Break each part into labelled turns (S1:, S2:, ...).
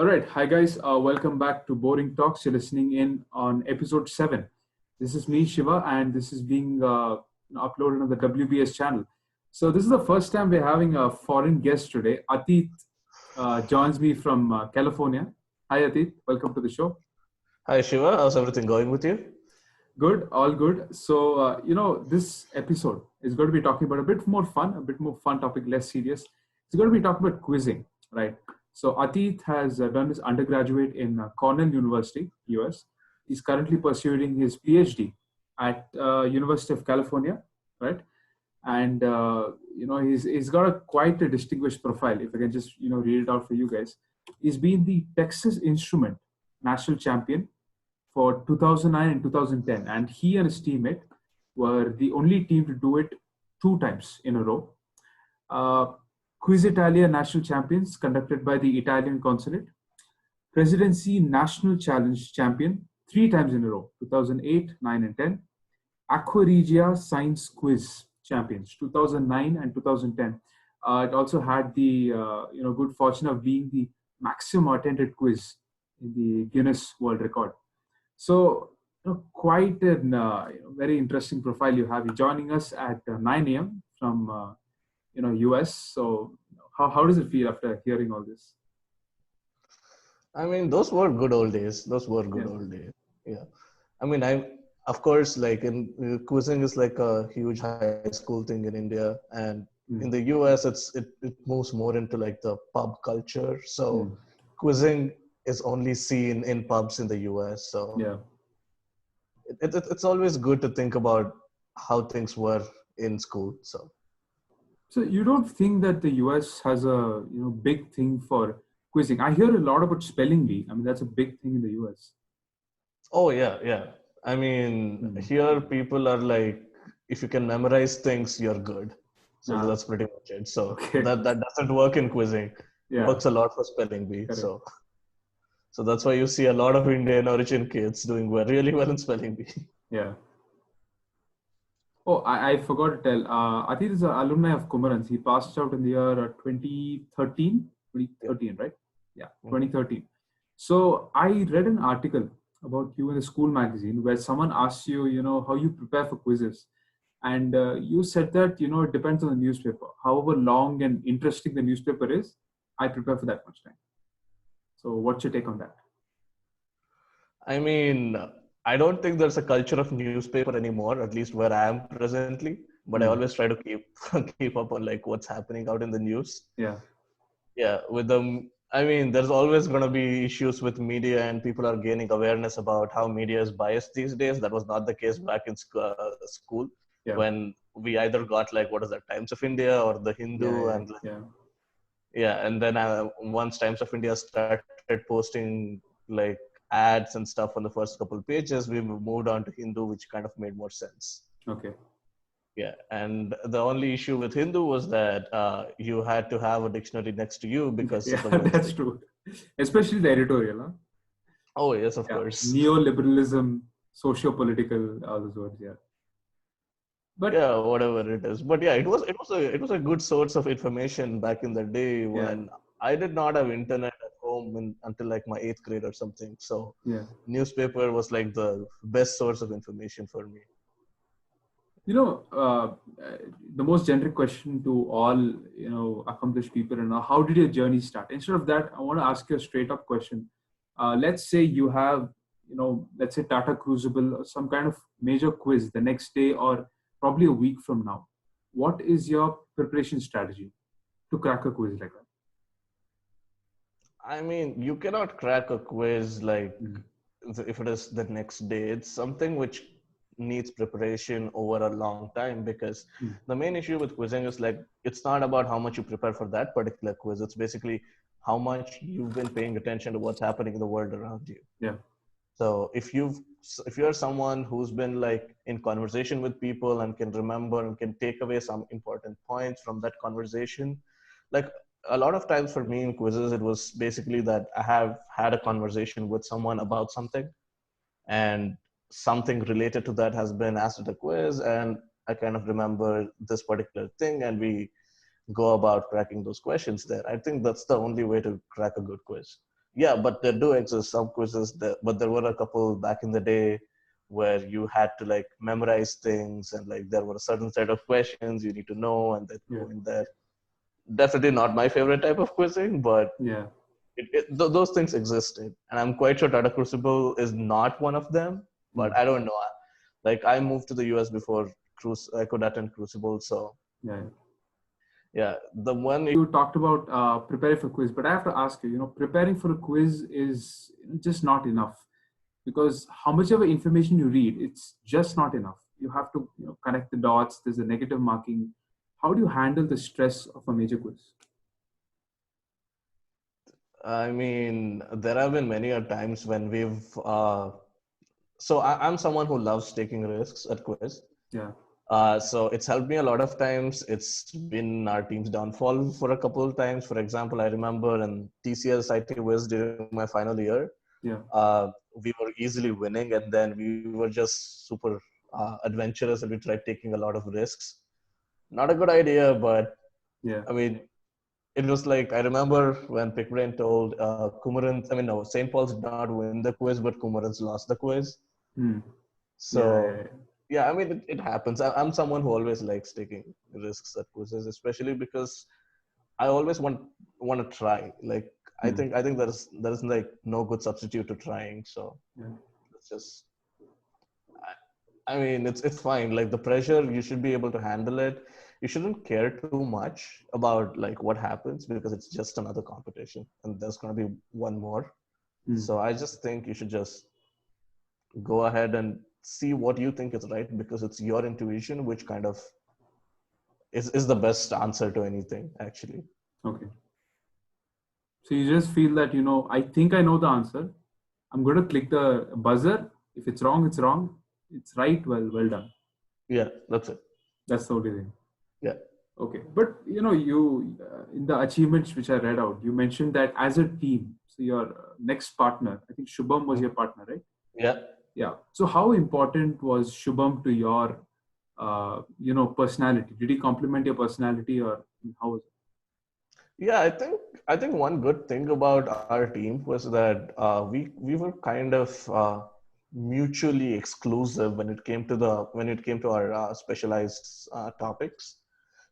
S1: All right. Hi, guys. Welcome back to Boring Talks. You're listening in on episode 7. This is me, Shiva, and this is being uploaded on the WBS channel. So, this is the first time we're having a foreign guest today. Atit joins me from California. Hi, Atit. Welcome to the show.
S2: Hi Shiva, how's everything going with you?
S1: Good, all good. So, this episode is going to be talking about a bit more fun topic, less serious. It's going to be talking about quizzing, right? So, Atit has done his undergraduate in Cornell University, US. He's currently pursuing his PhD at University of California, right? And he's got quite a distinguished profile. If I can just read it out for you guys, he's been the Texas Instrument national champion for 2009 and 2010, and he and his teammate were the only team to do it two times in a row. Uh, Quiz Italia National Champions conducted by the Italian Consulate, Presidency National Challenge Champion three times in a row, 2008, 9 and 10, Aquaregia Science Quiz Champions, 2009 and 2010. It also had the good fortune of being the maximum attended quiz in the Guinness World Record. So, quite a very interesting profile you have. You're joining us at 9 a.m. from US. So, how does it feel after hearing all this?
S2: I mean, those were good old days. Those were good old days. Yeah. I mean, of course, like quizzing is like a huge high school thing in India, and in the US, it moves more into like the pub culture. So, quizzing is only seen in pubs in the US. So, it's always good to think about how things were in school.
S1: So you don't think that the US has a big thing for quizzing? I hear a lot about spelling bee. I mean, that's a big thing in the US.
S2: Oh yeah, yeah. I mean, here people are like, if you can memorize things, you're good. So that's pretty much it. So that doesn't work in quizzing. It works a lot for spelling bee. So that's why you see a lot of Indian origin kids doing really well in spelling bee.
S1: Yeah. Oh, I forgot to tell. Atit is an alumni of Kumarans. He passed out in the year 2013. 2013, right? Yeah, 2013. So I read an article about you in a school magazine where someone asked you, how you prepare for quizzes. And you said that, it depends on the newspaper. However long and interesting the newspaper is, I prepare for that much time. So what's your take on that?
S2: I mean, I don't think there's a culture of newspaper anymore, at least where I am presently. But I always try to keep up on like what's happening out in the news. Yeah. With them, I mean, there's always going to be issues with media, and people are gaining awareness about how media is biased these days. That was not the case back in school when we either got like what is that, Times of India or the Hindu, and then once Times of India started posting like ads and stuff on the first couple of pages, we moved on to Hindu, which kind of made more sense.
S1: Okay.
S2: Yeah, and the only issue with Hindu was that you had to have a dictionary next to you because
S1: that's true, especially the editorial. Huh?
S2: Oh yes, of course.
S1: Neoliberalism, socio-political, all those words. Yeah.
S2: But yeah, whatever it is. But yeah, it was a good source of information back in the day when I did not have internet at home until like my 8th grade or something. So newspaper was like the best source of information for me.
S1: The most generic question to all accomplished people and how did your journey start? Instead of that, I want to ask you a straight up question. Let's say you have let's say Tata Crucible or some kind of major quiz the next day or probably a week from now. What is your preparation strategy to crack a quiz like that?
S2: I mean, you cannot crack a quiz like if it is the next day. It's something which needs preparation over a long time, because the main issue with quizzing is like it's not about how much you prepare for that particular quiz. It's basically how much you've been paying attention to what's happening in the world around you.
S1: Yeah.
S2: So if you're someone who's been like in conversation with people and can remember and can take away some important points from that conversation, like a lot of times for me in quizzes, it was basically that I have had a conversation with someone about something, and something related to that has been asked at a quiz, and I kind of remember this particular thing, and we go about cracking those questions there. I think that's the only way to crack a good quiz. Yeah, but there do exist some quizzes but there were a couple back in the day where you had to like memorize things, and like there were a certain set of questions you need to know and then go in there. Definitely not my favorite type of quizzing, but those things existed, and I'm quite sure Tata Crucible is not one of them. But I don't know. Like I moved to the US before I could attend Crucible, so yeah. The one
S1: you talked about preparing for quiz, but I have to ask you, preparing for a quiz is just not enough, because how much of information you read, it's just not enough. You have to connect the dots. There's a negative marking. How do you handle the stress of a major quiz?
S2: I mean, there have been many a times when we've. So I'm someone who loves taking risks at quiz.
S1: Yeah.
S2: So it's helped me a lot of times. It's been our team's downfall for a couple of times. For example, I remember in TCS IT Wiz during my final year, we were easily winning, and then we were just super adventurous, and we tried taking a lot of risks. Not a good idea, but I mean, it was like, I remember when Pickbrain told St. Paul's did not win the quiz, but Kumara's lost the quiz. So, I mean, it happens. I'm someone who always likes taking risks at quizzes, especially because I always want to try. Like, I think there's like no good substitute to trying. So it's just, I mean, it's fine. Like the pressure, you should be able to handle it. You shouldn't care too much about like what happens, because it's just another competition, and there's going to be one more. So I just think you should just go ahead and see what you think is right, because it's your intuition which kind of is the best answer to anything, actually.
S1: Okay. So you just feel that, I think I know the answer. I'm going to click the buzzer. If it's wrong, it's wrong. It's right. Well done.
S2: Yeah, that's it.
S1: That's the only thing.
S2: Yeah.
S1: Okay. But, you in the achievements which I read out, you mentioned that as a team, so your next partner, I think Shubham was your partner, right?
S2: Yeah.
S1: Yeah. So how important was Shubham to your, personality? Did he complement your personality, or how was it?
S2: Yeah, I think one good thing about our team was that we were kind of mutually exclusive when it came to our specialized topics.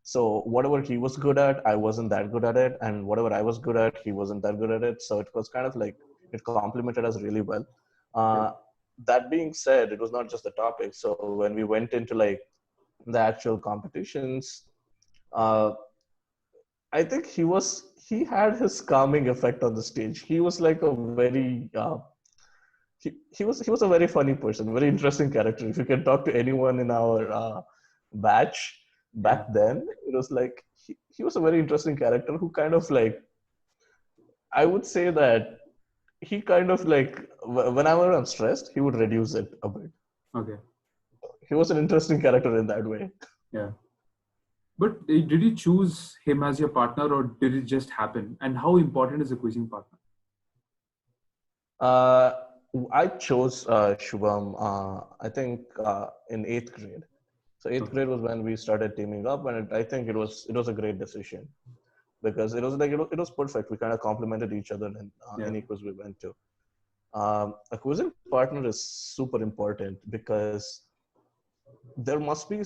S2: So whatever he was good at, I wasn't that good at it, and whatever I was good at, he wasn't that good at it. So it was kind of like it complemented us really well. That being said, it was not just the topic. So when we went into like the actual competitions, I think he had his calming effect on the stage. He was like a very he was a very funny person, very interesting character. If you can talk to anyone in our batch back then, it was like he was a very interesting character who kind of like, I would say that he kind of like, whenever I'm stressed, he would reduce it a bit.
S1: Okay.
S2: He was an interesting character in that way.
S1: Yeah. But did you choose him as your partner, or did it just happen? And how important is a quizzing partner?
S2: I chose Shubham, I think in 8th grade. So 8th grade was when we started teaming up, and I think it was a great decision, because it was like it was perfect. We kind of complemented each other in any quiz we went to. A quizzing partner is super important, because there must be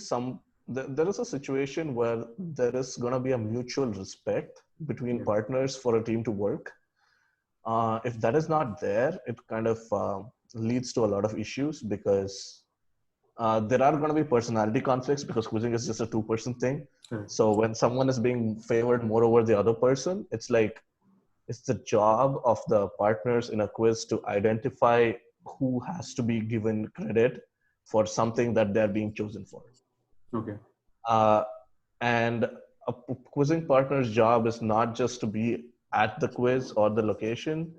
S2: there is a situation where there is going to be a mutual respect between partners for a team to work. If that is not there, it kind of leads to a lot of issues, because there are going to be personality conflicts, because quizzing is just a two-person thing. So when someone is being favored more over the other person, it's like it's the job of the partners in a quiz to identify who has to be given credit for something that they're being chosen for.
S1: Okay.
S2: And a quizzing partner's job is not just to be at the quiz or the location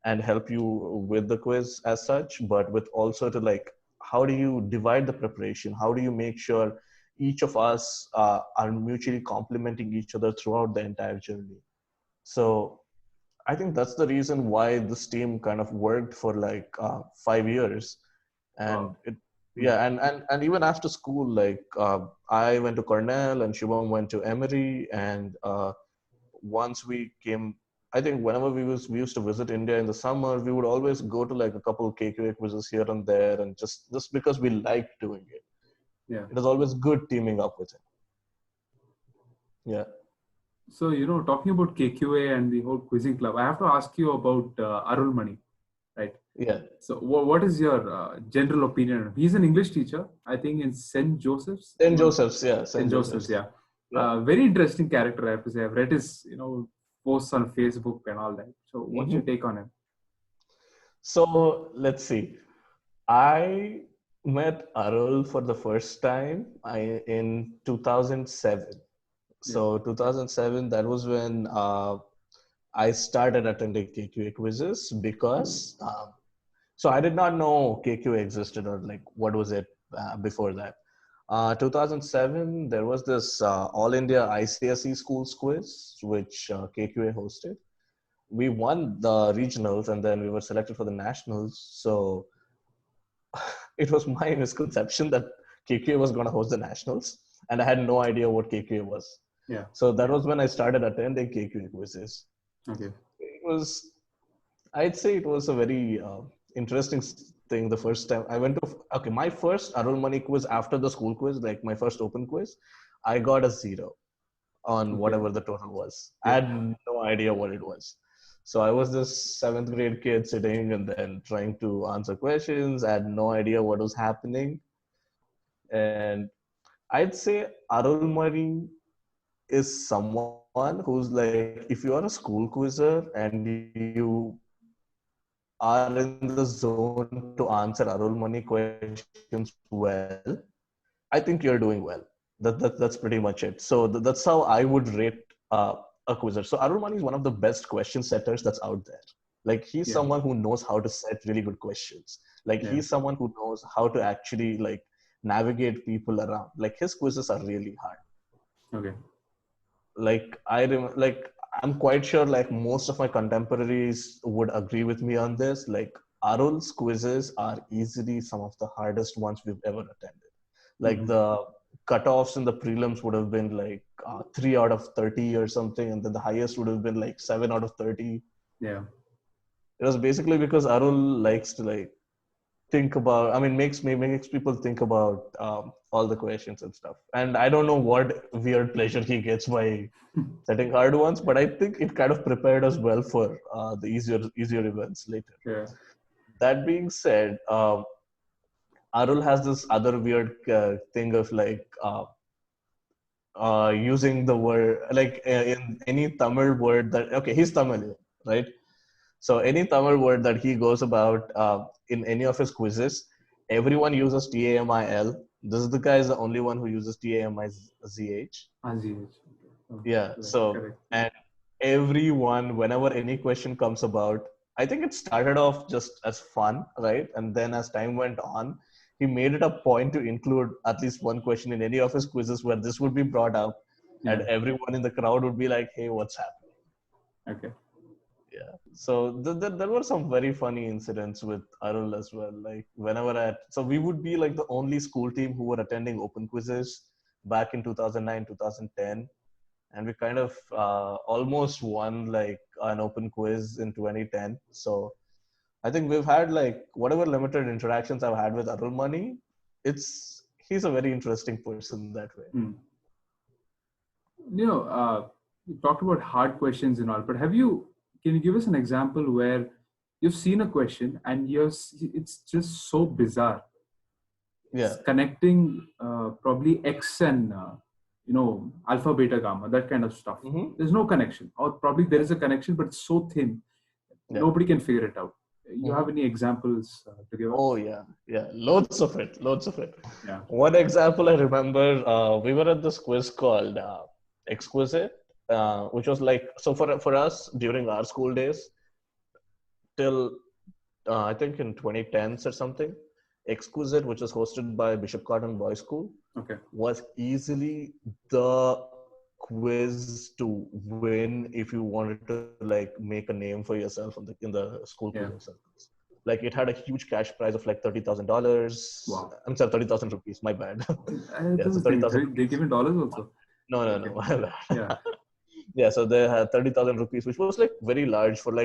S2: and help you with the quiz as such, but with also to like, how do you divide the preparation? How do you make sure each of us are mutually complementing each other throughout the entire journey? So I think that's the reason why this team kind of worked for like 5 years. And and even after school, like I went to Cornell and Shubham went to Emory, and once we came I think whenever we used to visit India in the summer, we would always go to like a couple of KQA quizzes here and there, and just because we liked doing it.
S1: Yeah.
S2: It was always good teaming up with him. Yeah.
S1: So, talking about KQA and the whole quizzing club, I have to ask you about Arulmani, right?
S2: Yeah.
S1: So, what is your general opinion? He's an English teacher, I think, in St. Joseph's.
S2: St. Joseph's, yeah.
S1: St. Joseph's, yeah.
S2: Yeah.
S1: Very interesting character, I have to say. I've read his, posts on Facebook and all that. So, what's your take on him?
S2: So, let's see. I met Arul for the first time in 2007. So 2007, that was when I started attending KQA quizzes because, so I did not know KQA existed or like what was it before that. 2007, there was this All India ICSE Schools quiz, which KQA hosted. We won the regionals and then we were selected for the nationals. So it was my misconception that KQA was going to host the nationals, and I had no idea what KQA was.
S1: Yeah.
S2: So that was when I started attending KQA quizzes.
S1: Okay.
S2: I'd say it was a very interesting thing the first time I went to. My first Arulmani quiz after the school quiz, like my first open quiz, I got a 0 on whatever the total was. Yeah. I had no idea what it was. So I was this 7th grade kid sitting and then trying to answer questions. I had no idea what was happening. And I'd say Arulmani is someone who's like, if you are a school quizzer and you are in the zone to answer Arulmani questions well, I think you're doing well. That's pretty much it. So that's how I would rate a quizzer. So Arulmani is one of the best question setters that's out there. Like he's someone who knows how to set really good questions. Like he's someone who knows how to actually like navigate people around. Like his quizzes are really hard.
S1: Okay.
S2: Like I'm quite sure like most of my contemporaries would agree with me on this. Like Arul's quizzes are easily some of the hardest ones we've ever attended. Like the cutoffs in the prelims would have been like 3 out of 30 or something, and then the highest would have been like 7 out of 30.
S1: Yeah.
S2: It was basically because Arul likes to like think about, I mean, makes people think about all the questions and stuff. And I don't know what weird pleasure he gets by setting hard ones, but I think it kind of prepared us well for the easier events later.
S1: Yeah.
S2: That being said, Arul has this other weird thing of like using the word, like in any Tamil word that, okay, he's Tamil, right? So any Tamil word that he goes about in any of his quizzes, everyone uses TAMIL. The guy is the only one who uses TAMIZH. Yeah. So, correct. And everyone, whenever any question comes about, I think it started off just as fun, right? And then as time went on, he made it a point to include at least one question in any of his quizzes where this would be brought up, and everyone in the crowd would be like, "Hey, what's happening?"
S1: Okay.
S2: Yeah. So there were some very funny incidents with Arul as well. Like so we would be like the only school team who were attending open quizzes back in 2009, 2010. And we kind of almost won like an open quiz in 2010. So I think we've had like whatever limited interactions I've had with Arulmani, he's a very interesting person that way.
S1: You talked about hard questions and all, but can you give us an example where you've seen a question and it's just so bizarre?
S2: Yeah.
S1: It's connecting probably X and alpha, beta, gamma, that kind of stuff. There's no connection, or probably there is a connection, but it's so thin, nobody can figure it out. You have any examples to give us?
S2: Oh yeah, loads of it.
S1: Yeah.
S2: One example I remember, we were at this quiz called Exquisite, which was like, so for us during our school days till I think in 2010s or something, Exquisite, which was hosted by Bishop Cotton Boys School, was easily the quiz to win if you wanted to like make a name for yourself in the school quiz circles. Like it had a huge cash prize of like $30,000.
S1: Wow.
S2: I'm sorry, 30,000 rupees. My bad.
S1: So 30,000. They give in dollars also.
S2: No.
S1: Yeah.
S2: Yeah, so they had 30,000 rupees, which was like very large for an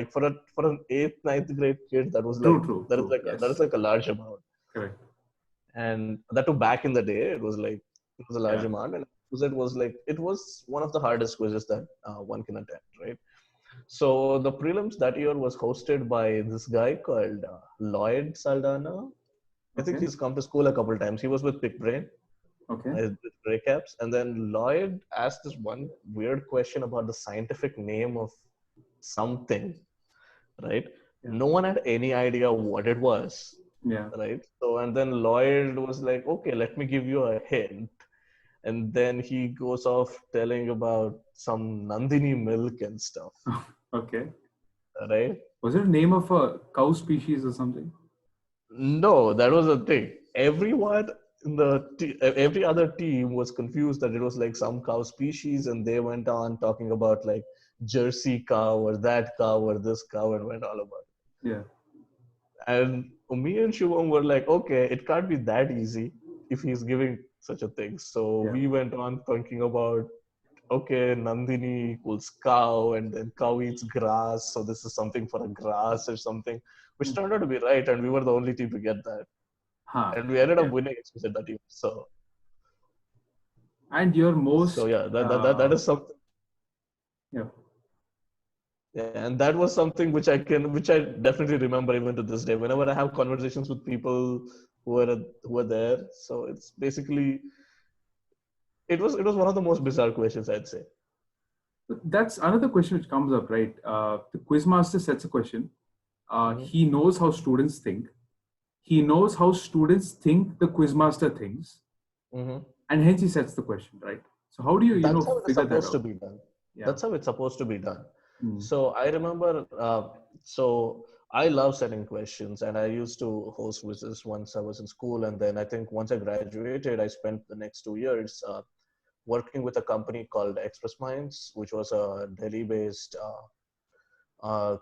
S2: 8th, 9th grade kid. That was like
S1: True.
S2: that is
S1: Yes.
S2: like a large amount.
S1: Correct.
S2: And that too, back in the day, it was a large
S1: Yeah.
S2: amount, and it was one of the hardest quizzes that one can attempt, right? So the prelims that year was hosted by this guy called Lloyd Saldana. I think
S1: Okay.
S2: he's come to school a couple of times. He was with Big Brain,
S1: Okay.
S2: with recaps, and then Lloyd asked this one weird question about the scientific name of something, right?
S1: Yeah.
S2: No one had any idea what it was,
S1: Yeah.
S2: right? So, and then Lloyd was like, okay, let me give you a hint. And then he goes off telling about some Nandini milk and stuff,
S1: Okay.
S2: right?
S1: Was it a name of a cow species or something?
S2: No, that was the thing. Everyone in every other team was confused that it was like some cow species, and they went on talking about like Jersey cow or that cow or this cow and went all about it.
S1: Yeah.
S2: And me and Shubham were like, okay, it can't be that easy if he's giving such a thing. So
S1: Yeah.
S2: we went on thinking about, okay, Nandini equals cow, and then cow eats grass. So this is something for a grass or something, which turned out to be right. And we were the only team to get that.
S1: Huh.
S2: And we ended up
S1: Okay.
S2: winning explicit that team.
S1: And your
S2: So
S1: most
S2: yeah, that is something.
S1: yeah.
S2: Yeah, and that was something which I definitely remember even to this day. Whenever I have conversations with people who are there, so it's basically it was one of the most bizarre questions, I'd say.
S1: That's another question which comes up, right? The quizmaster sets a question.
S2: Mm-hmm.
S1: He knows how students think. He knows how students think the quizmaster thinks,
S2: Mm-hmm.
S1: and hence he sets the question, right? So how do you,
S2: That's how it is
S1: figure that
S2: supposed to
S1: out?
S2: be done.
S1: Yeah.
S2: That's how it's supposed to be done.
S1: Mm.
S2: So I remember, so I love setting questions, and I used to host quizzes once I was in school, and then I think once I graduated, I spent the next 2 years working with a company called Express Minds, which was a Delhi-based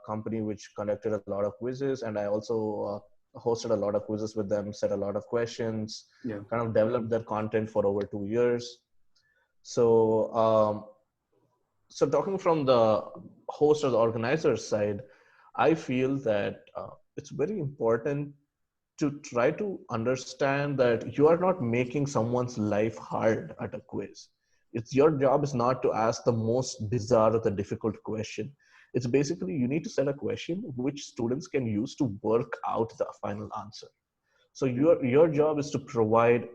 S2: company which conducted a lot of quizzes, and I also hosted a lot of quizzes with them, set a lot of questions,
S1: Yeah.
S2: kind of developed their content for over 2 years. So, so talking from the host or the organizer side, I feel that it's very important to try to understand that you are not making someone's life hard at a quiz. It's your job is not to ask the most bizarre or the difficult question. It's basically you need to set a question which students can use to work out the final answer. So your job is to provide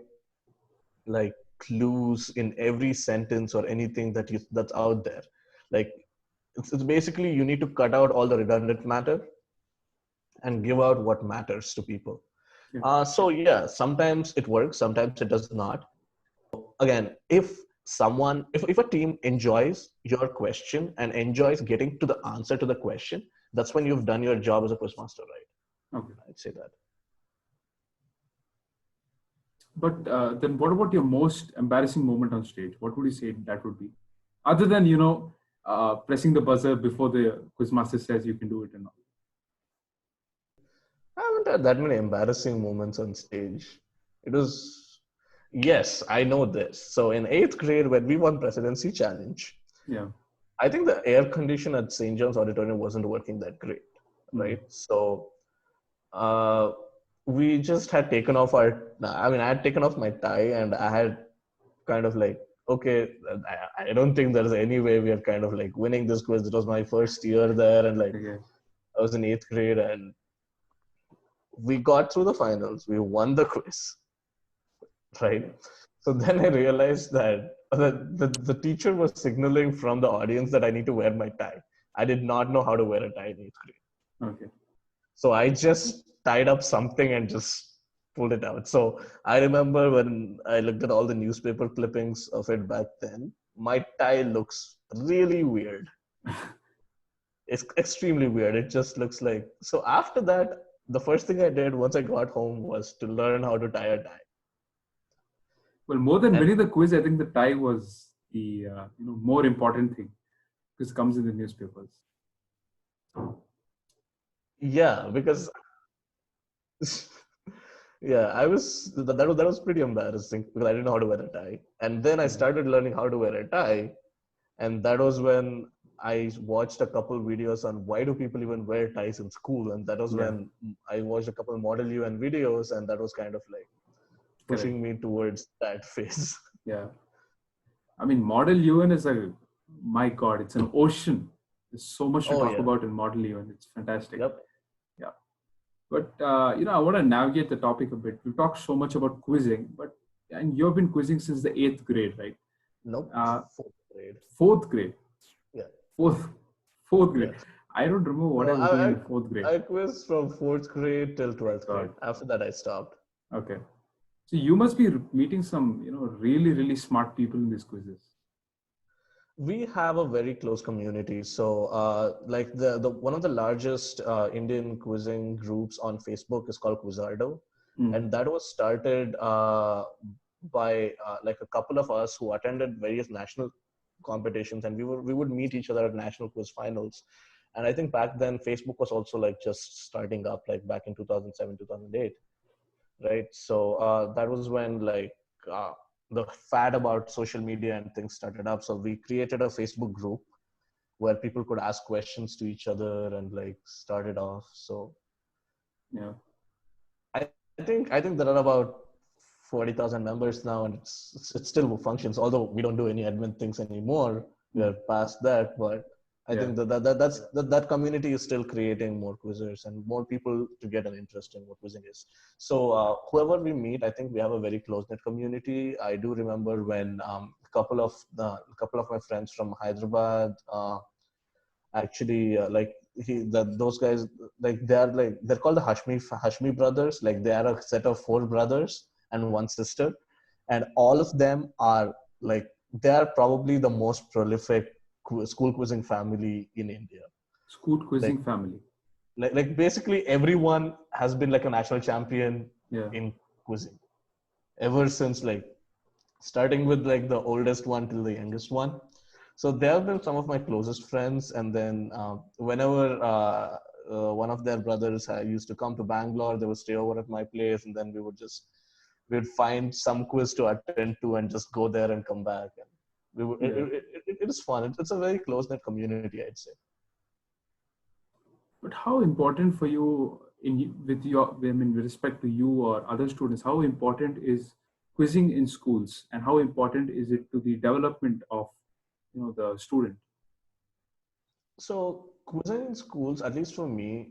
S2: like clues in every sentence or anything that's out there. Like it's basically you need to cut out all the redundant matter and give out what matters to people.
S1: Yeah.
S2: So yeah, sometimes it works, sometimes it does not. Again, if a team enjoys your question and enjoys getting to the answer to the question, that's when you've done your job as a quizmaster, right?
S1: Okay.
S2: I'd say that.
S1: But then what about your most embarrassing moment on stage? What would you say that would be? Other than, pressing the buzzer before the quizmaster says you can do it and all.
S2: I haven't had that many embarrassing moments on stage. It was, yes, I know this. So in 8th grade, when we won Presidency Challenge,
S1: Yeah.
S2: I think the air condition at St. John's Auditorium wasn't working that great, right? So uh, we just had taken off I had taken off my tie, and I had kind of like, okay, I don't think there's any way we are kind of like winning this quiz. It was my first year there, and like
S1: Okay.
S2: I was in 8th grade, and we got through the finals. We won the quiz, right? So then I realized that the teacher was signaling from the audience that I need to wear my tie. I did not know how to wear a tie in 8th grade.
S1: Okay.
S2: So I just tied up something and just pulled it out. So I remember when I looked at all the newspaper clippings of it back then, my tie looks really weird. It's extremely weird. It just looks like. So after that, the first thing I did once I got home was to learn how to tie a tie.
S1: Well, more than
S2: And
S1: winning the quiz, I think the tie was the more important thing because it comes in the newspapers.
S2: yeah, because yeah, that was pretty embarrassing because I didn't know how to wear a tie. And then I started learning how to wear a tie, And that was when I watched a couple videos on why do people even wear ties in school. And that was when I watched a couple Model UN videos, and that was kind of like pushing me towards that phase.
S1: Yeah. I mean, Model UN is my God, it's an ocean. There's so much to talk about in Model UN. It's fantastic.
S2: Yep.
S1: Yeah. But, I want to navigate the topic a bit. We've talked so much about quizzing, and you've been quizzing since the 8th grade, right?
S2: Nope. 4th grade.
S1: 4th grade?
S2: Yeah.
S1: Fourth grade. Yeah. I don't remember what I was doing in 4th grade.
S2: I quizzed from 4th grade till 12th grade. After that, I stopped.
S1: Okay. So you must be meeting some, really, really smart people in these quizzes.
S2: We have a very close community. So, like the one of the largest Indian quizzing groups on Facebook is called Quizardo, and that was started by like a couple of us who attended various national competitions, and we would meet each other at national quiz finals. And I think back then Facebook was also like just starting up, like back in 2007, 2008, right? So that was when like the fad about social media and things started up. So we created a Facebook group where people could ask questions to each other and like started off. So
S1: yeah,
S2: I think there are about 40,000 members now, and it still functions. Although we don't do any admin things anymore, we are past that. But I think that community is still creating more quizzers and more people to get an interest in what quizzing is. So whoever we meet, I think we have a very close-knit community. I do remember when a couple of my friends from Hyderabad actually those guys, like they're called the Hashmi brothers. Like they are a set of 4 brothers and 1 sister, and all of them are like, they are probably the most prolific school quizzing family in India.
S1: School quizzing family.
S2: Like basically everyone has been like a national champion in quizzing ever since, like starting with like the oldest one till the youngest one. So they have been some of my closest friends. And then whenever one of their brothers used to come to Bangalore, they would stay over at my place, and then we'd find some quiz to attend to and just go there and come back. And it is fun. It's a very close-knit community, I'd say.
S1: But how important for you, with respect to you or other students, how important is quizzing in schools, and how important is it to the development of the student?
S2: So quizzing in schools, at least for me,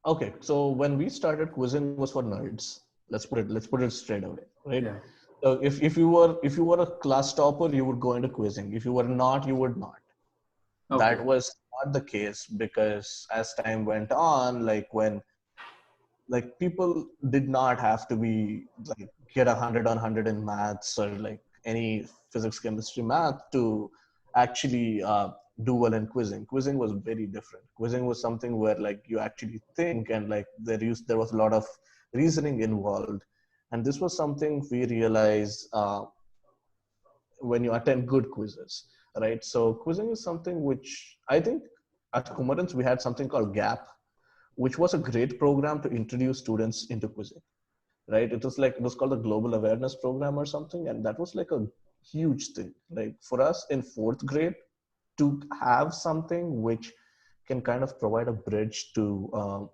S2: okay. So when we started, quizzing was for nerds. Let's put it straight away, right?
S1: Yeah.
S2: So if you were a class topper, you would go into quizzing. If you were not, you would not. Okay. That was not the case, because as time went on, like when like people did not have to be like get 100 on 100 in maths or like any physics, chemistry, math to actually do well in quizzing. Quizzing was very different. Quizzing was something where like you actually think, and like there was a lot of reasoning involved. And this was something we realized when you attend good quizzes, right? So quizzing is something which I think at Kumarans we had something called GAP, which was a great program to introduce students into quizzing, right? It was called the Global Awareness Program or something. And that was like a huge thing. Like for us in 4th grade to have something which can kind of provide a bridge to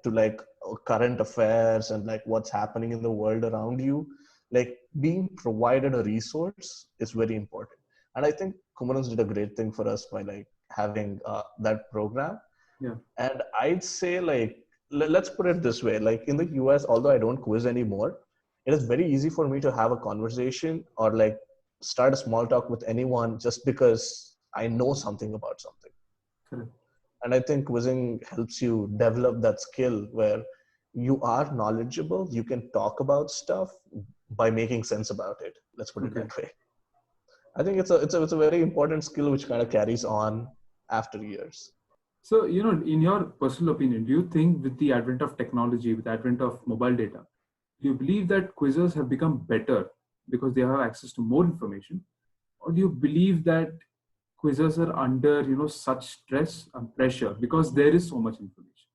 S2: like current affairs and like what's happening in the world around you, like being provided a resource is very important. And I think Kumarans did a great thing for us by like having that program.
S1: Yeah.
S2: And I'd say like, let's put it this way, like in the US, although I don't quiz anymore, it is very easy for me to have a conversation or like start a small talk with anyone just because I know something about something.
S1: Correct.
S2: And I think quizzing helps you develop that skill where you are knowledgeable, you can talk about stuff by making sense about it. Let's put it that way. I think it's a very important skill which kind of carries on after years.
S1: So, in your personal opinion, do you think with the advent of technology, with the advent of mobile data, do you believe that quizzers have become better because they have access to more information? Or do you believe that quizzers are under, such stress and pressure because there is so much information?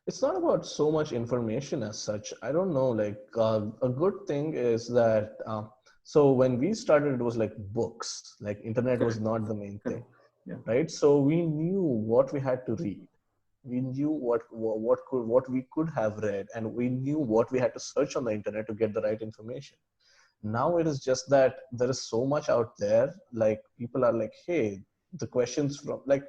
S2: It's not about so much information as such. I don't know, like a good thing is that So when we started, it was like books, like internet was not the main thing, right? So we knew what we had to read. We knew what we could have read, and we knew what we had to search on the internet to get the right information. Now it is just that there is so much out there. Like people are like, hey, the questions from like,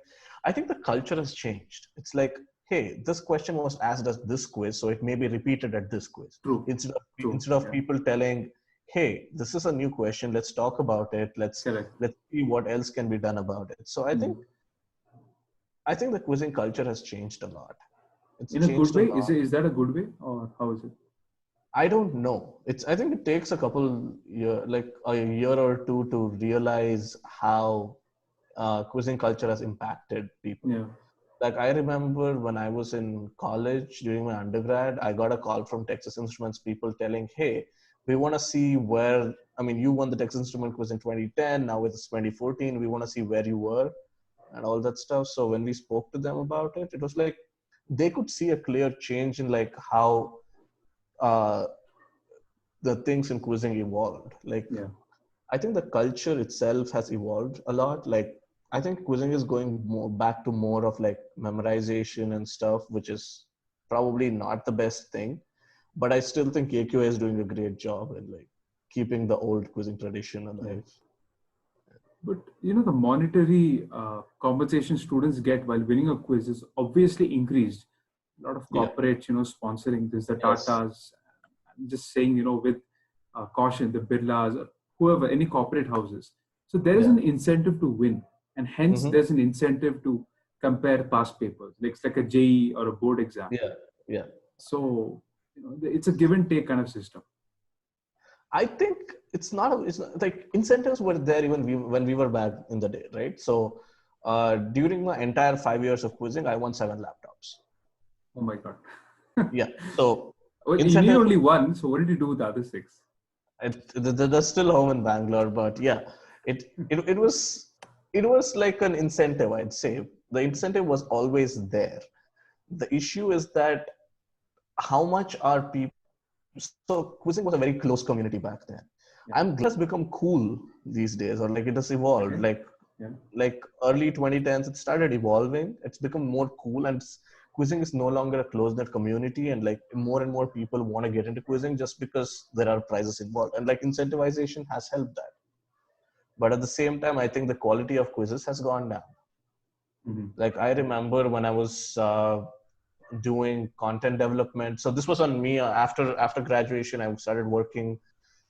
S2: I think the culture has changed. It's like, hey, this question was asked as this quiz, so it may be repeated at this quiz.
S1: True.
S2: Instead of people telling, hey, this is a new question, let's talk about it. Let's see what else can be done about it. So I think the quizzing culture has changed a lot.
S1: It's in a good way. Is that a good way, or how is it?
S2: I don't know. I think it takes a year or two to realize how quizzing culture has impacted people.
S1: Yeah.
S2: Like I remember when I was in college during my undergrad, I got a call from Texas Instruments people telling, hey, we want to see where, I mean, you won the Texas Instrument quiz in 2010, now it's 2014, we want to see where you were and all that stuff. So when we spoke to them about it, it was like, they could see a clear change in like how the things in quizzing evolved. Like, I think the culture itself has evolved a lot. Like, I think quizzing is going back to more of like memorization and stuff, which is probably not the best thing. But I still think KQA is doing a great job in like keeping the old quizzing tradition alive.
S1: But the monetary compensation students get while winning a quiz is obviously increased. A lot of corporates, sponsoring this, the Tatas. I'm just saying, with caution, the Birlas, whoever, any corporate houses. So there is an incentive to win, and hence there's an incentive to compare past papers. It's like a JEE or a board exam.
S2: Yeah.
S1: So it's a give and take kind of system.
S2: I think it's not like incentives were there even when we were back in the day, right? So during my entire 5 years of quizzing, I won 7 laptops.
S1: Oh my God.
S2: Yeah. So
S1: you need only 1. So what did you do with the other 6?
S2: They're still home in Bangalore, but yeah, it was like an incentive, I'd say. The incentive was always there. The issue is that how much are people. So quizzing was a very close community back then. I'm glad it's become cool these days, or like it has evolved. Like early 2010s, it started evolving. It's become more cool, and quizzing is no longer a closed-knit community. And like more and more people want to get into quizzing just because there are prizes involved, and like incentivization has helped that. But at the same time, I think the quality of quizzes has gone down. Like I remember when I was doing content development. So this was on me after graduation. I started working.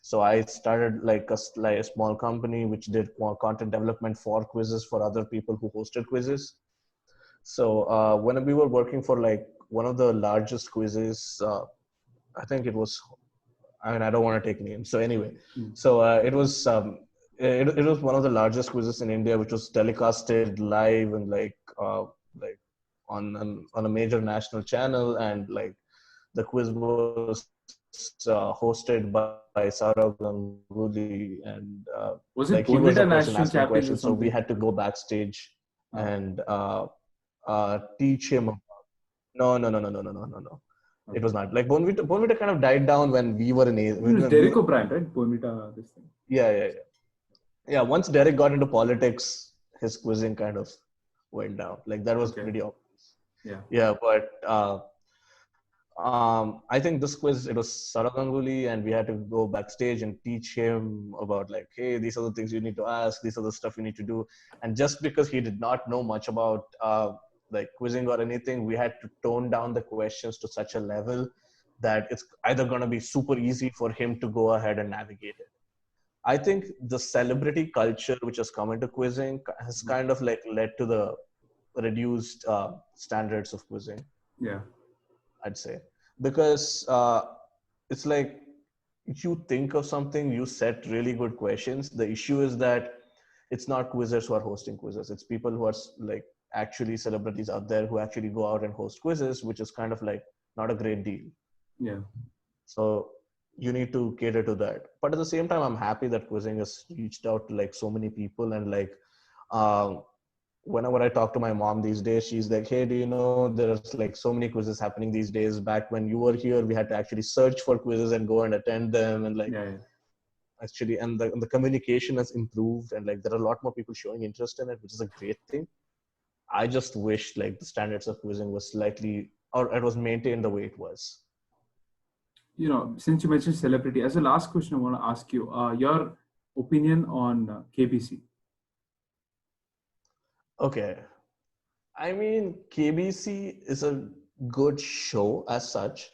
S2: So I started like a small company which did content development for quizzes for other people who hosted quizzes. So when we were working for like one of the largest quizzes, I think it was. I mean, I don't want to take names. So anyway, so it was. It was one of the largest quizzes in India, which was telecasted live and like on a major national channel, and like the quiz was hosted by Saurav Ganguly, and
S1: was it
S2: like he was the person asking questions, so we had to go backstage and teach him. No. It was not. Like Bonvita kind of died down when we were in age.
S1: It was Derek O'Brien, right? Bonvita, this thing.
S2: Yeah. Once Derek got into politics, his quizzing kind of went down. Like that was pretty obvious. Yeah, but I think this quiz, it was Saurav Ganguly, and we had to go backstage and teach him about like, hey, these are the things you need to ask, these are the stuff you need to do. And just because he did not know much about like quizzing or anything, we had to tone down the questions to such a level that it's either going to be super easy for him to go ahead and navigate it. I think the celebrity culture which has come into quizzing has kind of like led to the reduced standards of quizzing.
S1: Yeah,
S2: I'd say, because it's like you think of something, you set really good questions. The issue is that it's not quizzers who are hosting quizzes. It's people who are like actually celebrities out there who actually go out and host quizzes, which is kind of like not a great deal.
S1: Yeah.
S2: So you need to cater to that. But at the same time, I'm happy that quizzing has reached out to like so many people. And like whenever I talk to my mom these days, she's like, hey, do you know there's like so many quizzes happening these days? Back when you were here, we had to actually search for quizzes and go and attend them. And like, actually, and the communication has improved, and like there are a lot more people showing interest in it, which is a great thing. I just wish like the standards of quizzing was slightly, or it was maintained the way it was.
S1: Since you mentioned celebrity, as a last question, I want to ask you your opinion on KBC.
S2: Okay. I mean, KBC is a good show as such.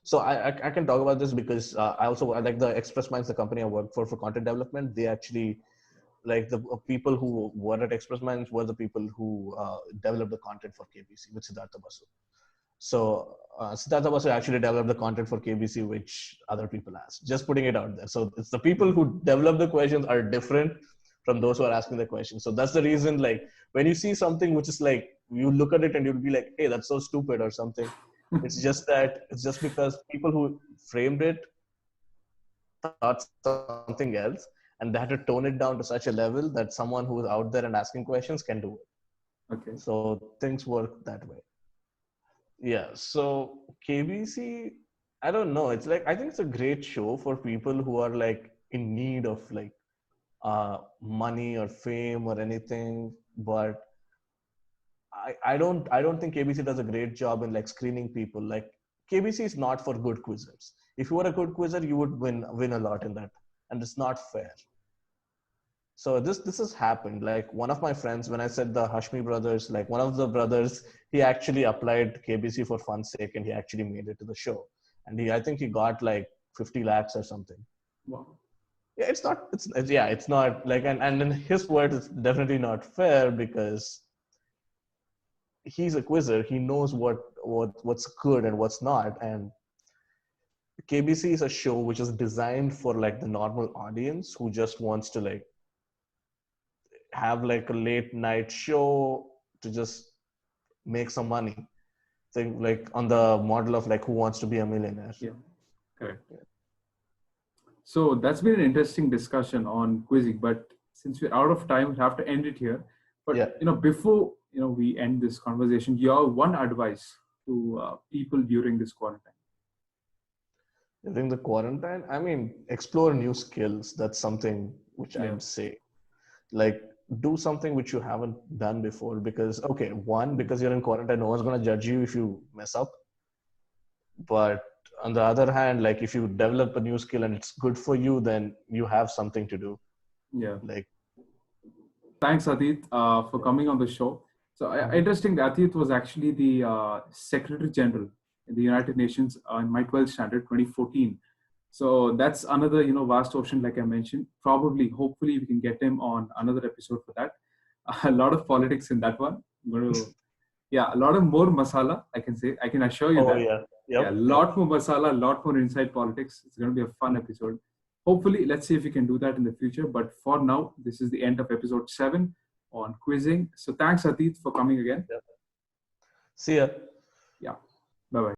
S2: So I can talk about this because I like the Express Minds, the company I work for content development. They actually, like the people who were at Express Minds were the people who developed the content for KBC with Siddhartha Basu. So Siddhartha Basu actually developed the content for KBC, which other people asked. Just putting it out there. So it's the people who develop the questions are different from those who are asking the questions. So that's the reason, like, when you see something which is like, you look at it and you'll be like, hey, that's so stupid or something. It's just because people who framed it thought something else, and they had to tone it down to such a level that someone who is out there and asking questions can do it.
S1: Okay.
S2: So things work that way. Yeah. So KBC, I don't know. It's like, I think it's a great show for people who are like in need of like money or fame or anything, but I don't think KBC does a great job in like screening people. Like KBC is not for good quizzers. If you were a good quizzer, you would win a lot in that, and it's not fair. So this has happened. Like one of my friends, when I said the Hashmi brothers, like one of the brothers, he actually applied KBC for fun's sake, and he actually made it to the show, and I think he got like 50 lakhs or something.
S1: Wow.
S2: Yeah, it's not like, and in his words, it's definitely not fair because he's a quizzer. He knows what's good and what's not. And KBC is a show which is designed for like the normal audience who just wants to like have like a late night show to just make some money. Think like on the model of like Who Wants to Be a Millionaire.
S1: Yeah, correct. Yeah. So that's been an interesting discussion on quizzing, but since we're out of time, we have to end it here. But before we end this conversation, your one advice to people during this quarantine.
S2: During the quarantine, I mean, explore new skills. That's something which I would say. Like, do something which you haven't done before, because because you're in quarantine, no one's going to judge you if you mess up. But on the other hand, like if you develop a new skill and it's good for you, then you have something to do.
S1: Yeah.
S2: Like,
S1: thanks, Adit, for coming on the show. So interesting, Adit was actually the Secretary General in the United Nations in my 12th standard, 2014. So that's another, vast ocean, like I mentioned. Hopefully, we can get him on another episode for that. A lot of politics in that one. A lot of more masala, I can assure you that.
S2: Yeah.
S1: A lot more masala, a lot more inside politics. It's going to be a fun episode. Hopefully, let's see if we can do that in the future. But for now, this is the end of episode 7 on quizzing. So thanks, Adit, for coming again.
S2: See ya.
S1: Yeah. Bye-bye.